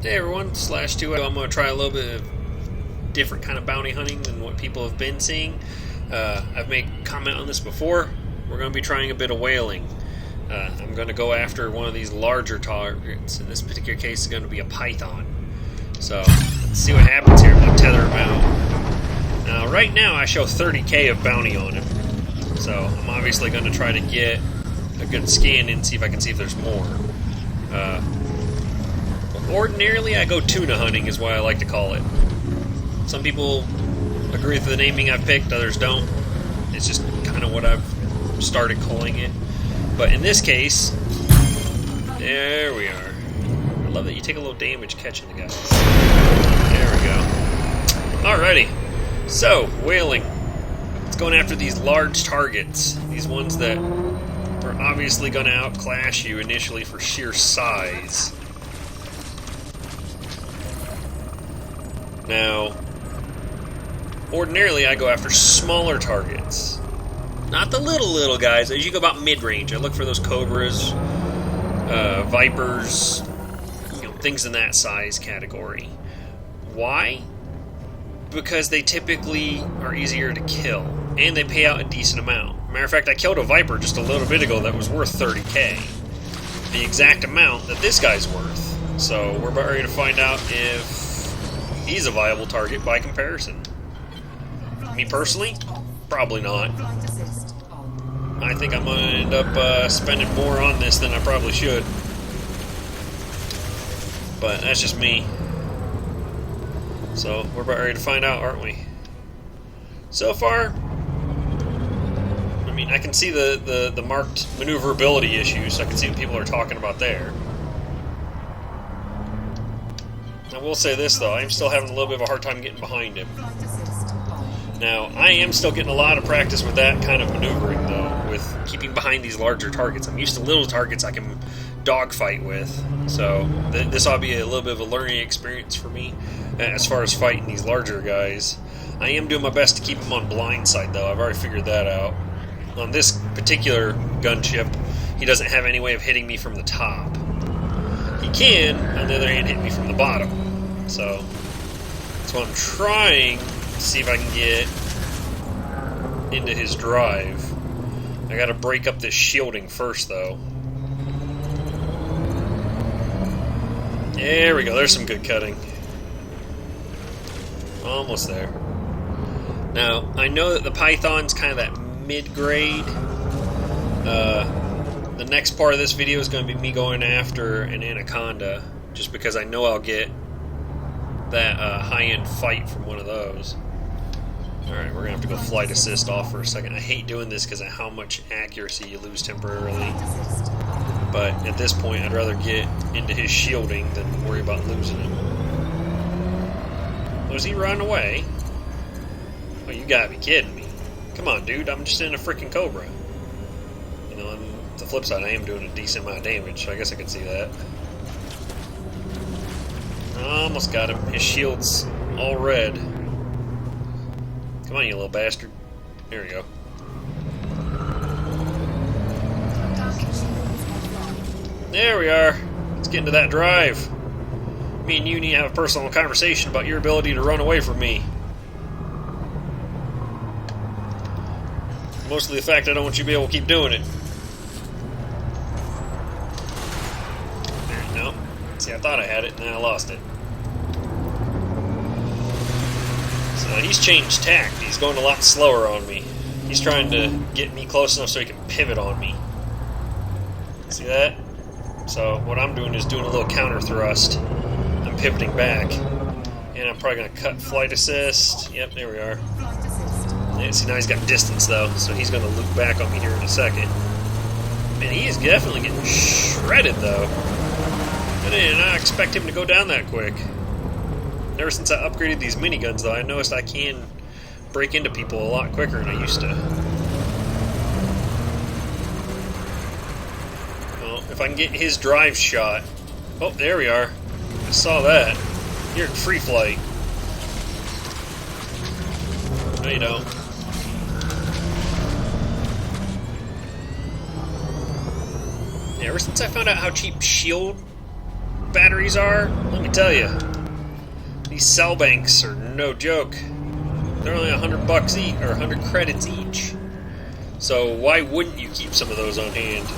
Hey everyone, /2. I'm going to try a little bit of different kind of bounty hunting than what people have been seeing. I've made comment on this before. We're going to be trying a bit of whaling. I'm going to go after one of these larger targets. In this particular case, it's going to be a python. So, let's see what happens here. I'm going to tether him out. Now, right now, I show 30k of bounty on him. So, I'm obviously going to try to get a good scan and see if I can see if there's more. Ordinarily, I go tuna hunting is what I like to call it. Some people agree with the naming I've picked, others don't. It's just kind of what I've started calling it. But in this case, there we are. I love that you take a little damage catching the guys. There we go. Alrighty. So, whaling. It's going after these large targets. These ones that are obviously going to outclass you initially for sheer size. Now, ordinarily I go after smaller targets. Not the little guys. As you go about mid-range, I look for those cobras, vipers, things in that size category. Why? Because they typically are easier to kill, and they pay out a decent amount. Matter of fact, I killed a viper just a little bit ago that was worth 30k. The exact amount that this guy's worth. So we're about ready to find out if he's a viable target by comparison. Me personally, probably not. I think I'm going to end up spending more on this than I probably should. But that's just me. So we're about ready to find out, aren't we? So far, I mean, I can see the marked maneuverability issues. So I can see what people are talking about there. I will say this, though. I'm still having a little bit of a hard time getting behind him. Now, I am still getting a lot of practice with that kind of maneuvering, though, with keeping behind these larger targets. I'm used to little targets I can dogfight with, so this ought to be a little bit of a learning experience for me as far as fighting these larger guys. I am doing my best to keep them on blindside, though. I've already figured that out. On this particular gunship, he doesn't have any way of hitting me from the top. He can, on the other hand, hit me from the bottom. So I'm trying to see if I can get into his drive. I gotta break up this shielding first, though. There we go, there's some good cutting. Almost there. Now, I know that the Python's kind of that mid-grade. The next part of this video is going to be me going after an Anaconda, just because I know I'll get that high-end fight from one of those. Alright, we're going to have to go flight assist off for a second. I hate doing this because of how much accuracy you lose temporarily. But at this point, I'd rather get into his shielding than worry about losing him. Was he running away? Oh, you gotta be kidding me. Come on, dude, I'm just in a freaking Cobra. You know, on the flip side, I am doing a decent amount of damage, so I guess I could see that. Almost got him. His shield's all red. Come on, you little bastard. There we go. There we are. Let's get into that drive. Me and you need to have a personal conversation about your ability to run away from me. Mostly the fact I don't want you to be able to keep doing it. No. See, I thought I had it, and then I lost it. So he's changed tact. He's going a lot slower on me. He's trying to get me close enough so he can pivot on me. See that? So what I'm doing is doing a little counter thrust. I'm pivoting back. And I'm probably going to cut flight assist. Yep, there we are. Yeah, see, now he's got distance, though, so he's going to loop back on me here in a second. Man, he is definitely getting shredded, though. I did not expect him to go down that quick. Ever since I upgraded these miniguns, though, I noticed I can break into people a lot quicker than I used to. Well, if I can get his drive shot... Oh, there we are. I saw that. You're in free flight. No, you don't. Ever since I found out how cheap shield batteries are, let me tell you, these cell banks are no joke. They're only $100 each, or 100 credits each. So why wouldn't you keep some of those on hand?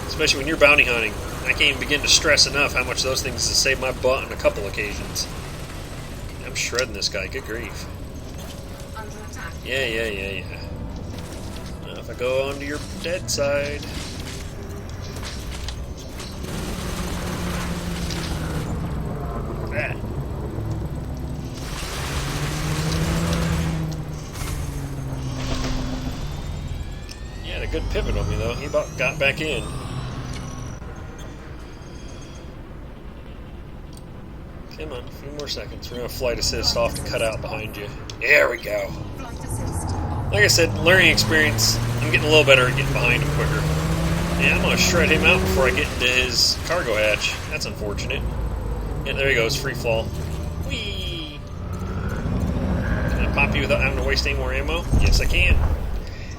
Especially when you're bounty hunting. I can't even begin to stress enough how much those things have saved my butt on a couple occasions. I'm shredding this guy, good grief. Yeah. Now if I go onto your dead side... Ah. He had a good pivot on me though, he about got back in. Come on, a few more seconds. We're going to flight assist off and cut out behind you. There we go. Like I said, learning experience. I'm getting a little better at getting behind him quicker. Yeah, I'm going to shred him out before I get into his cargo hatch. That's unfortunate. Yeah, there he goes, free fall. Whee! Can I pop you without having to waste any more ammo? Yes, I can.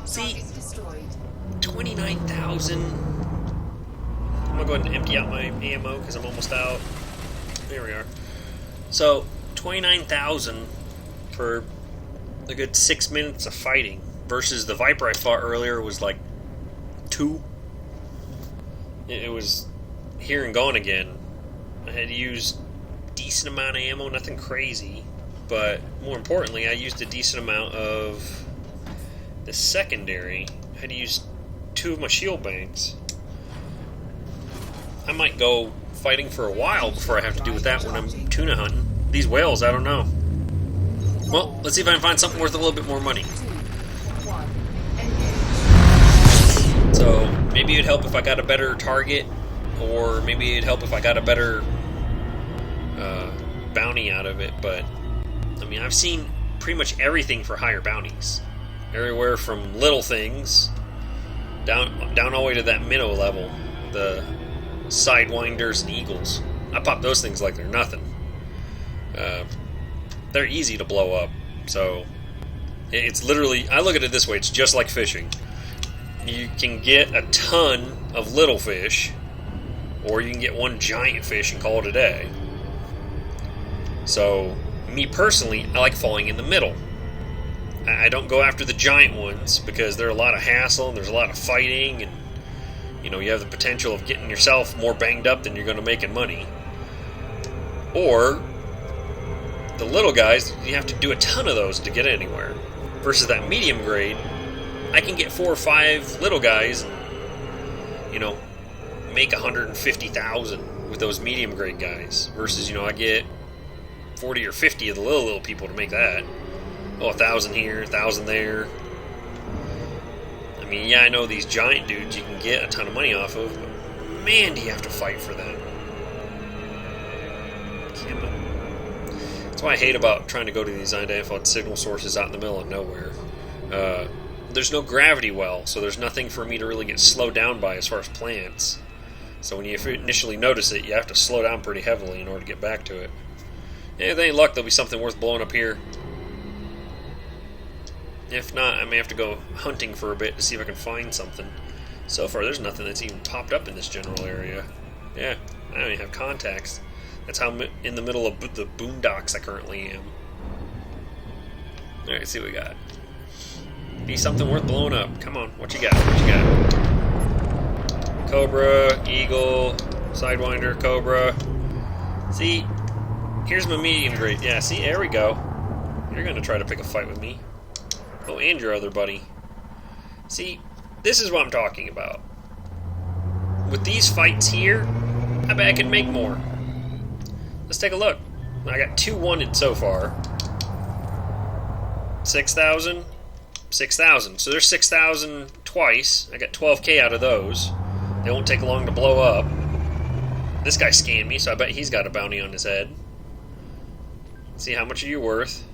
See, 29,000. I'm going to go ahead and empty out my ammo because I'm almost out. There we are. So, 29,000 for a good 6 minutes of fighting versus the Viper I fought earlier was like 2. It was here and gone again. I had used a decent amount of ammo, nothing crazy, but more importantly, I used a decent amount of the secondary. I had to use 2 of my shield banks. I might go fighting for a while before I have to do with that when I'm tuna hunting. These whales, I don't know. Well, let's see if I can find something worth a little bit more money. So, maybe it'd help if I got a better target, or maybe it'd help if I got a better bounty out of it, but, I mean, I've seen pretty much everything for higher bounties. Everywhere from little things, down all the way to that minnow level, the sidewinders and eagles. I pop those things like they're nothing. They're easy to blow up, so it's literally, I look at it this way, it's just like fishing. You can get a ton of little fish, or you can get one giant fish and call it a day. So, me personally, I like falling in the middle. I don't go after the giant ones because they're a lot of hassle and there's a lot of fighting, and you know, you have the potential of getting yourself more banged up than you're going to make in money. Or the little guys, you have to do a ton of those to get anywhere. Versus that medium grade, I can get 4 or 5 little guys and, you know, make 150,000 with those medium grade guys. Versus, you know, I get 40 or 50 of the little people to make that. Oh, 1,000 here, 1,000 there. I mean, yeah, I know these giant dudes you can get a ton of money off of, but man, do you have to fight for them. That's what I hate about trying to go to these unidentified signal sources out in the middle of nowhere. There's no gravity well, so there's nothing for me to really get slowed down by as far as plants. So when you initially notice it, you have to slow down pretty heavily in order to get back to it. If they ain't luck, there'll be something worth blowing up here. If not, I may have to go hunting for a bit to see if I can find something. So far, there's nothing that's even popped up in this general area. Yeah, I don't even have contacts. That's how I'm in the middle of the boondocks I currently am. Alright, see what we got. Be something worth blowing up. Come on, what you got? What you got? Cobra, Eagle, Sidewinder, Cobra. See, here's my medium grade. Yeah, see, there we go. You're going to try to pick a fight with me. Oh, and your other buddy. See, this is what I'm talking about. With these fights here, I bet I could make more. Let's take a look. I got 2 wanted so far. 6,000? 6,000. So there's 6,000 twice. I got 12k out of those. They won't take long to blow up. This guy scanned me, so I bet he's got a bounty on his head. See, how much are you worth?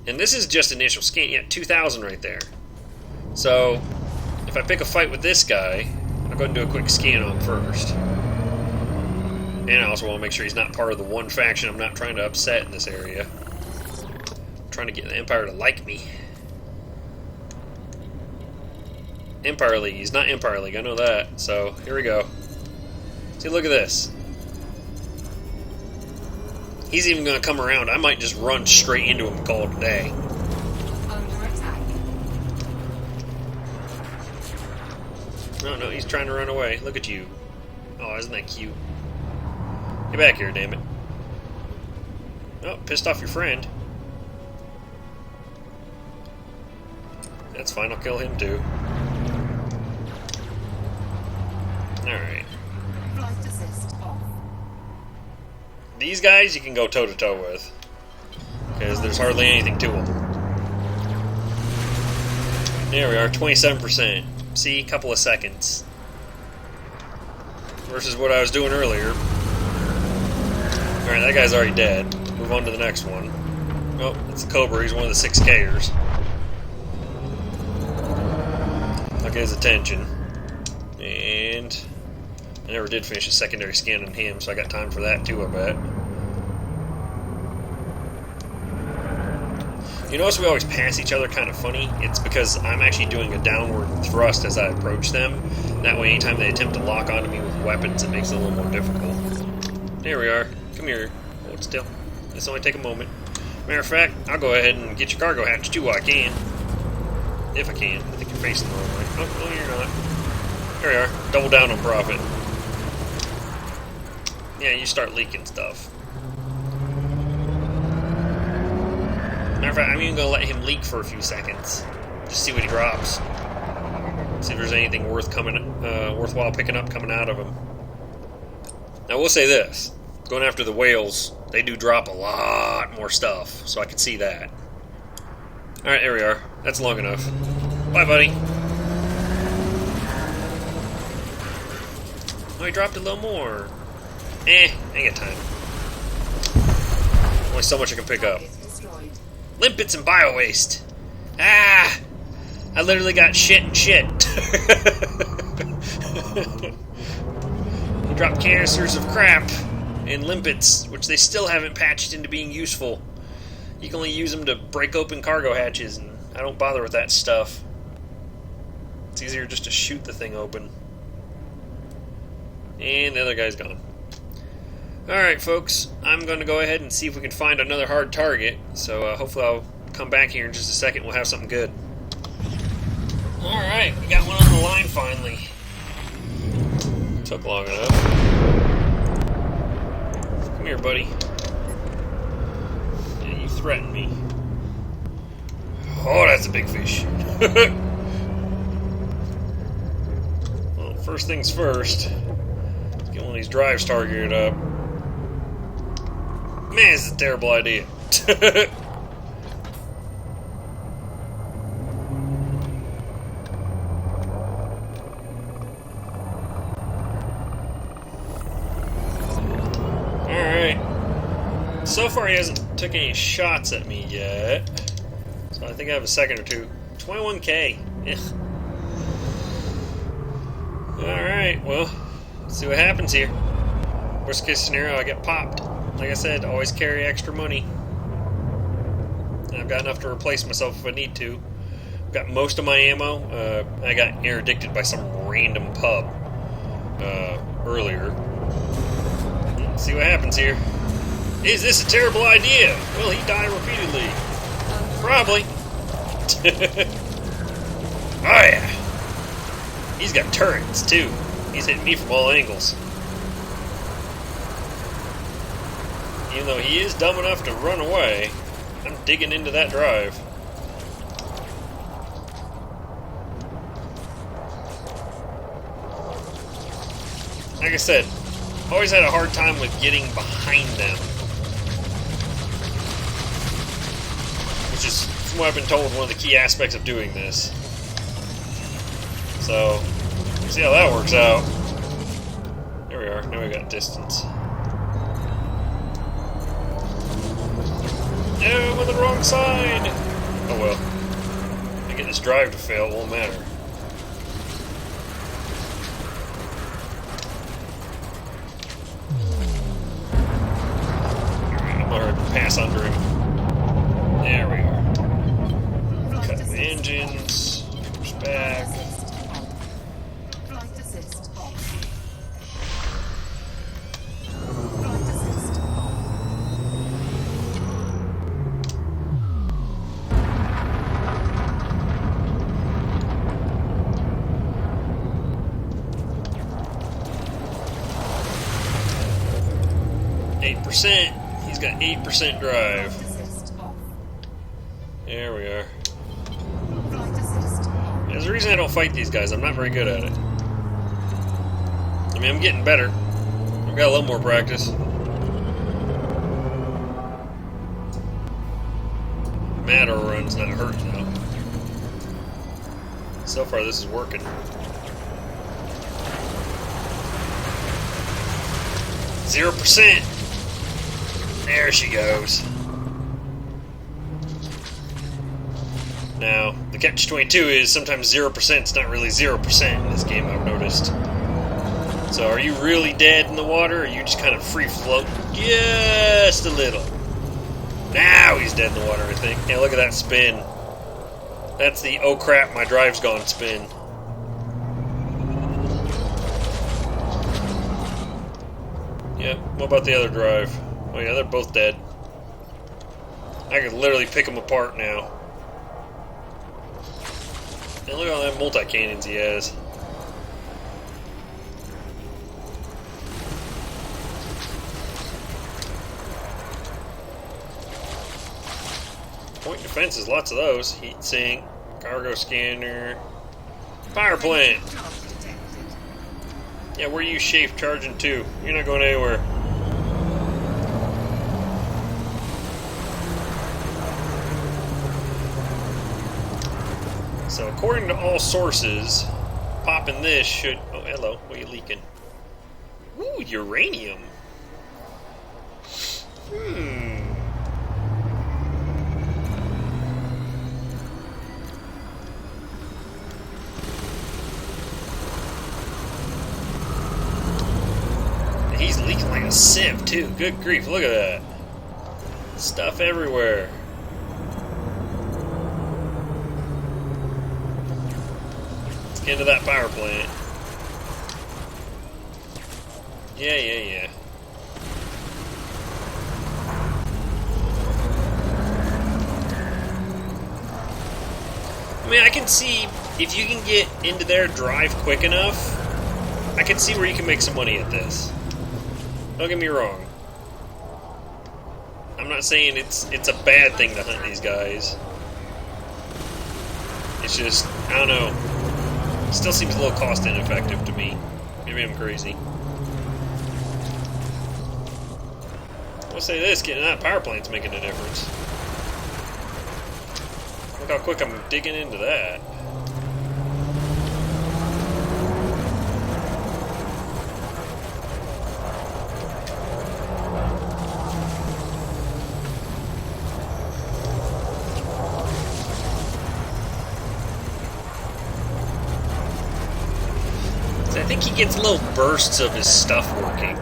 And this is just initial scan. Yeah, 2,000 right there. So, if I pick a fight with this guy, I'll go ahead and do a quick scan on him first. And I also want to make sure he's not part of the one faction I'm not trying to upset in this area. I'm trying to get the Empire to like me. Empire League. He's not Empire League, I know that. So, here we go. See, look at this. He's even going to come around. I might just run straight into him and call it a day. Under attack. No, he's trying to run away. Look at you. Oh, isn't that cute? Get back here, damn it. Oh, pissed off your friend. That's fine, I'll kill him too. Alright. Flight assist off. These guys you can go toe-to-toe with. Because there's hardly anything to them. There we are, 27%. See, couple of seconds. Versus what I was doing earlier. Alright, that guy's already dead. Move on to the next one. Oh, it's a Cobra, he's one of the 6Kers. I'll get his attention. And I never did finish a secondary scan on him, so I got time for that too, I bet. You notice we always pass each other kind of funny? It's because I'm actually doing a downward thrust as I approach them. That way, anytime they attempt to lock onto me with weapons, it makes it a little more difficult. There we are. Come here. Hold still. This only take a moment. Matter of fact, I'll go ahead and get your cargo hatch too while I can. If I can. I think you're facing the wrong way. Oh, no, you're not. There we are. Double down on profit. Yeah, you start leaking stuff. Matter of fact, I'm even going to let him leak for a few seconds. Just see what he drops. See if there's anything worthwhile picking up coming out of him. Now, we'll say this. Going after the whales, they do drop a lot more stuff, so I can see that. Alright, there we are. That's long enough. Bye, buddy. Oh, he dropped a little more. I ain't got time. Only so much I can pick up. Limpets and bio-waste. Ah! I literally got shit and shit. He dropped canisters of crap and limpets, which they still haven't patched into being useful. You can only use them to break open cargo hatches, and I don't bother with that stuff. It's easier just to shoot the thing open. And the other guy's gone. Alright, folks, I'm going to go ahead and see if we can find another hard target. So hopefully I'll come back here in just a second. We'll have something good. Alright, we got one on the line finally. Took long enough. Come here, buddy. Yeah, you threatened me. Oh, that's a big fish. Well, first things first. Let's get one of these drives targeted up. Man, this is a terrible idea. Alright. So far he hasn't took any shots at me yet. So I think I have a second or two. 21k. Alright, well, let's see what happens here. Worst case scenario, I get popped. Like I said, always carry extra money. And I've got enough to replace myself if I need to. I've got most of my ammo. I got interdicted by some random pub earlier. Let's see what happens here. Is this a terrible idea? Will he die repeatedly? Probably. Oh yeah. He's got turrets too. He's hitting me from all angles. Even though he is dumb enough to run away, I'm digging into that drive. Like I said, always had a hard time with getting behind them. Which is, from what I've been told, one of the key aspects of doing this. So, see how that works out. There we are, now we got distance. No, I'm on the wrong side! Oh well. I get this drive to fail, it won't matter. I'm gonna pass under him. There we are. Cut the engines. Push back. 8%. He's got 8% drive. Flight assist off. There we are. Flight assist on. There's a reason I don't fight these guys. I'm not very good at it. I mean, I'm getting better. I've got a little more practice. Mad overrun's not hurting though. So far, this is working. 0%. There she goes. Now, the catch-22 is sometimes 0% is not really 0% in this game, I've noticed. So, are you really dead in the water, or are you just kind of free float just a little? Now he's dead in the water, I think. Yeah, look at that spin. That's the oh crap, my drive's gone spin. Yep, what about the other drive? Oh yeah, they're both dead. I could literally pick them apart now. And look at all that multi-cannons he has. Point defenses, lots of those. Heat sink, cargo scanner, power plant. Charge detected. Yeah, where are you Shafe charging to? You're not going anywhere. So according to all sources, popping this should... Oh, hello. What are you leaking? Ooh, uranium. He's leaking like a sieve, too. Good grief, look at that. Stuff everywhere. Let's get into that power plant. Yeah. I mean, I can see if you can get into their drive quick enough, I can see where you can make some money at this. Don't get me wrong. I'm not saying it's a bad thing to hunt these guys. It's just, I don't know. It still seems a little cost ineffective to me. Maybe I'm crazy. I'll say this, getting that power plant's making a difference. Look how quick I'm digging into that. I think he gets little bursts of his stuff working.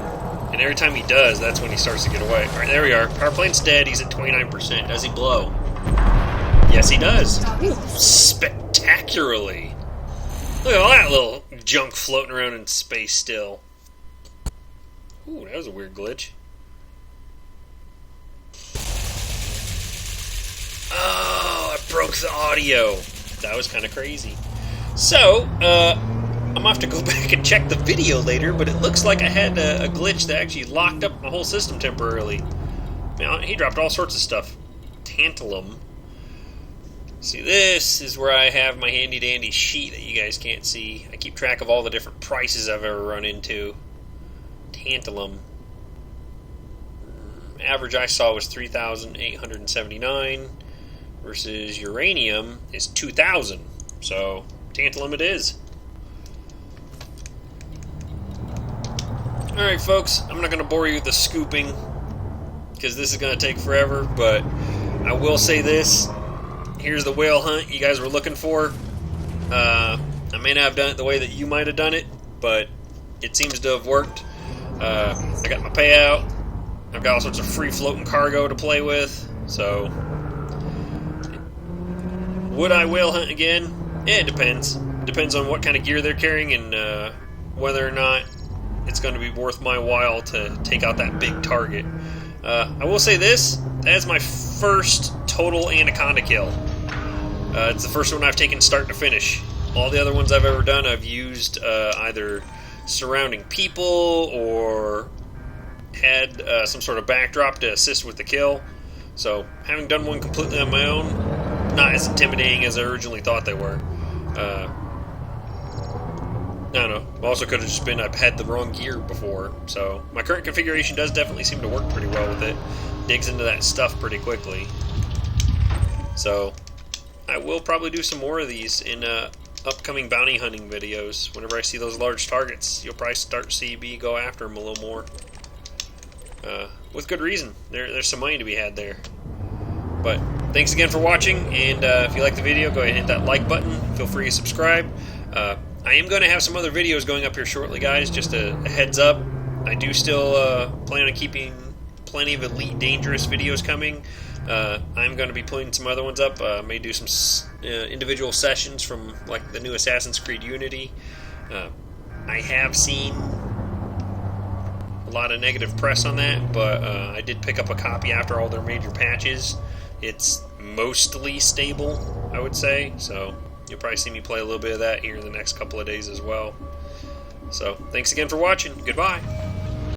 And every time he does, that's when he starts to get away. Alright, there we are. Power plant's dead. He's at 29%. Does he blow? Yes, he does. Ooh, spectacularly. Look at all that little junk floating around in space still. Ooh, that was a weird glitch. Oh, I broke the audio. That was kind of crazy. So, I'm gonna have to go back and check the video later, but it looks like I had a glitch that actually locked up my whole system temporarily. Now, he dropped all sorts of stuff. Tantalum. See, this is where I have my handy-dandy sheet that you guys can't see. I keep track of all the different prices I've ever run into. Tantalum. Average I saw was 3,879 versus uranium is 2,000. So, tantalum it is. Alright folks, I'm not going to bore you with the scooping because this is going to take forever, but I will say this. Here's the whale hunt you guys were looking for. I may not have done it the way that you might have done it, but it seems to have worked. I got my payout. I've got all sorts of free floating cargo to play with, so would I whale hunt again? Yeah, it depends. Depends on what kind of gear they're carrying and whether or not it's going to be worth my while to take out that big target. I will say this, that is my first total Anaconda kill. It's the first one I've taken start to finish. All the other ones I've ever done, I've used either surrounding people or had had some sort of backdrop to assist with the kill. So, having done one completely on my own, not as intimidating as I originally thought they were. I don't know. Also could have just been I've had the wrong gear before. So, my current configuration does definitely seem to work pretty well with it. Digs into that stuff pretty quickly. So, I will probably do some more of these in upcoming bounty hunting videos. Whenever I see those large targets, you'll probably start to see me go after them a little more. With good reason. There's some money to be had there. But thanks again for watching, and if you like the video, go ahead and hit that like button. Feel free to subscribe. I am going to have some other videos going up here shortly, guys. Just a heads up. I do still plan on keeping plenty of Elite Dangerous videos coming. I'm going to be putting some other ones up. May do some individual sessions from like the new Assassin's Creed Unity. I have seen a lot of negative press on that, but I did pick up a copy after all their major patches. It's mostly stable, I would say, so you'll probably see me play a little bit of that here in the next couple of days as well. So, thanks again for watching. Goodbye.